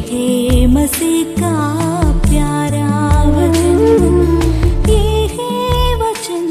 है मसीह का प्यारा वचन, ये है वचन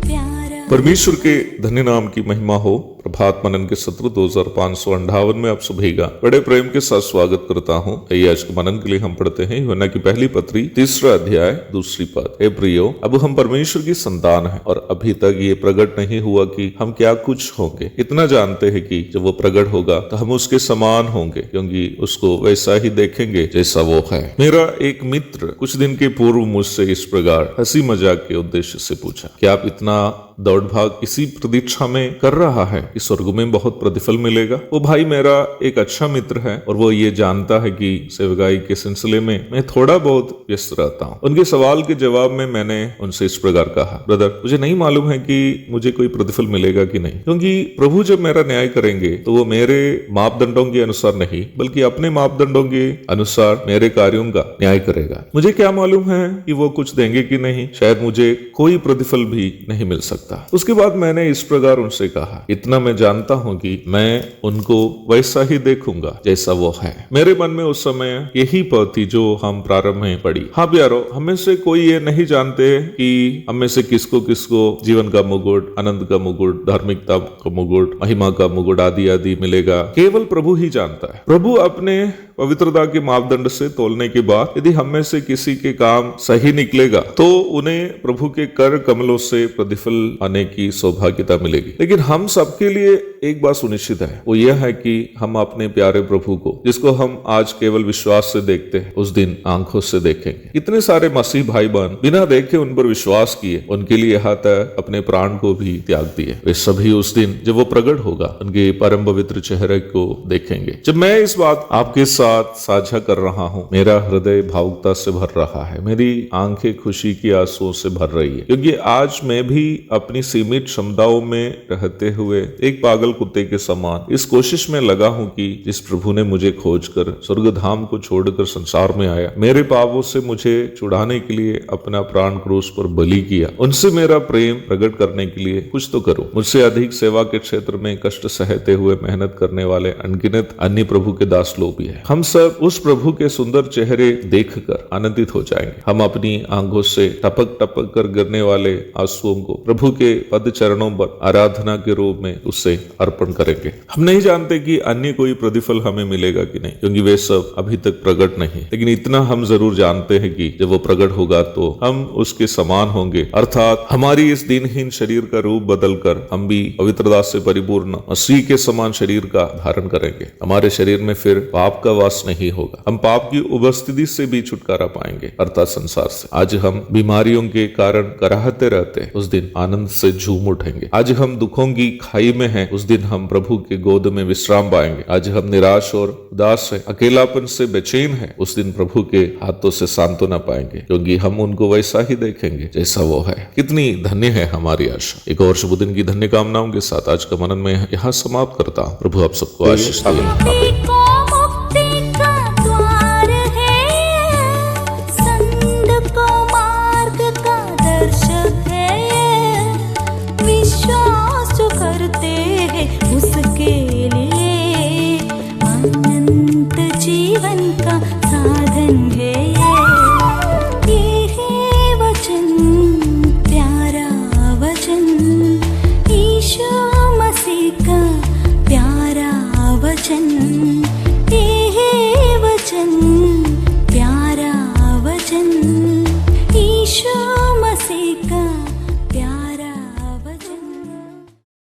प्यारा। परमेश्वर के धन्य नाम की महिमा हो। प्रभात मनन के सत्र 2558 में आप सभी का बड़े प्रेम के साथ स्वागत करता हूँ। आज के मनन के लिए हम पढ़ते हैं यूहन्ना की पहली पत्री 3 अध्याय 2 पद। हे प्रियो, अब हम परमेश्वर की संतान हैं और अभी तक ये प्रकट नहीं हुआ कि हम क्या कुछ होंगे। इतना जानते हैं कि जब वो प्रकट होगा तो हम उसके समान होंगे, क्योंकि उसको वैसा ही देखेंगे जैसा वो है। मेरा एक मित्र कुछ दिन के पूर्व मुझसे इस प्रकार हंसी मजाक के उद्देश्य से पूछा, क्या आप इतना दौड़ भाग इसी प्रतीक्षा में कर रहा है कि स्वर्ग में बहुत प्रतिफल मिलेगा? वो भाई मेरा एक अच्छा मित्र है और वो ये जानता है कि सेवकाई के सिलसिले में मैं थोड़ा बहुत व्यस्त रहता हूँ। उनके सवाल के जवाब में मैंने उनसे इस प्रकार कहा, ब्रदर, मुझे नहीं मालूम है कि मुझे कोई प्रतिफल मिलेगा कि नहीं, क्योंकि प्रभु जब मेरा न्याय करेंगे तो वो मेरे मापदंडों के अनुसार नहीं बल्कि अपने मापदंडों के अनुसार मेरे कार्यों का न्याय करेगा। मुझे क्या मालूम है कि वो कुछ देंगे कि नहीं, शायद मुझे कोई प्रतिफल भी नहीं मिल सकता। उसके बाद मैंने इस प्रकार उनसे कहा, इतना मैं जानता हूं कि मैं उनको वैसा ही देखूंगा जैसा वो है। मेरे मन में उस समय यही बात थी जो हम प्रारंभ में पढ़ी। हाँ प्यारो, हमें से कोई ये नहीं जानते कि हमें से किसको किसको जीवन का मुकुट, आनंद का मुकुट, धार्मिकता का मुकुट, महिमा का मुकुट आदि आदि मिलेगा। केवल प्रभु ही जानता है। प्रभु अपने पवित्रता के मापदंड से तोलने के बाद यदि हम में से किसी के काम सही निकलेगा तो उन्हें प्रभु के कर कमलों से प्रतिफल आने की सौभाग्यता मिलेगी। लेकिन हम सबके लिए एक बात सुनिश्चित है, वो यह है कि हम अपने प्यारे प्रभु को, जिसको हम आज केवल विश्वास से देखते हैं, उस दिन आंखों से देखेंगे। इतने सारे मसीह भाई बहन बिना देखे उन पर विश्वास किए, उनके लिए यहाँ तक अपने प्राण को भी त्याग दिए। वे सभी उस दिन जब वो प्रकट होगा उनके परम पवित्र चेहरे को देखेंगे। जब मैं इस बात आपके साथ साझा कर रहा हूँ, मेरा हृदय भावुकता से भर रहा है, मेरी आंखें खुशी की आंसुओं से भर रही है, क्योंकि आज मैं भी अपनी सीमित क्षमताओं में रहते हुए एक पागल कुत्ते के समान इस कोशिश में लगा हूं कि जिस प्रभु ने मुझे खोजकर स्वर्गधाम को छोड़कर संसार में आया, मेरे पापों से मुझे छुड़ाने के लिए अपना प्राण क्रूस पर बलि किया, उनसे मेरा प्रेम प्रकट करने के लिए कुछ तो करूं। मुझसे अधिक सेवा के क्षेत्र में कष्ट सहते हुए मेहनत करने वाले अनगिनत अन्य प्रभु के दास लोग भी हैं। हम सब उस प्रभु के सुंदर चेहरे देखकर आनंदित हो जाएंगे। हम अपनी आंखों से टपक टपक कर गिरने वाले आंसुओं को प्रभु के पद चरणों पर आराधना के रूप में उससे अर्पण करेंगे। हम नहीं जानते कि अन्य कोई प्रतिफल हमें मिलेगा कि नहीं, क्योंकि वे सब अभी तक प्रकट नहीं, लेकिन इतना हम जरूर जानते हैं कि जब वो प्रकट होगा तो हम उसके समान होंगे, अर्थात हमारी इस दिनहीन शरीर का रूप बदलकर हम भी पवित्रता से परिपूर्ण मसीह के समान शरीर का धारण करेंगे। हमारे शरीर में फिर पाप का वास नहीं होगा। हम पाप की उपस्थिति से भी छुटकारा पाएंगे, अर्थात संसार से। आज हम बीमारियों के कारण कराहते रहते हैं, उस दिन आनंद से झूम उठेंगे। आज हम दुखों की खाई में हैं, उस दिन हम प्रभु के गोद में विश्राम पाएंगे। आज हम निराश और उदास हैं, अकेलापन से बेचैन हैं, उस दिन प्रभु के हाथों से सांत्वना पाएंगे, क्योंकि हम उनको वैसा ही देखेंगे जैसा वो है। कितनी धन्य है हमारी आशा। एक और शुभ दिन की धन्य कामनाओं के साथ आज का मनन में यहाँ समाप्त करता हूँ। प्रभु आप सबको आशीष दे।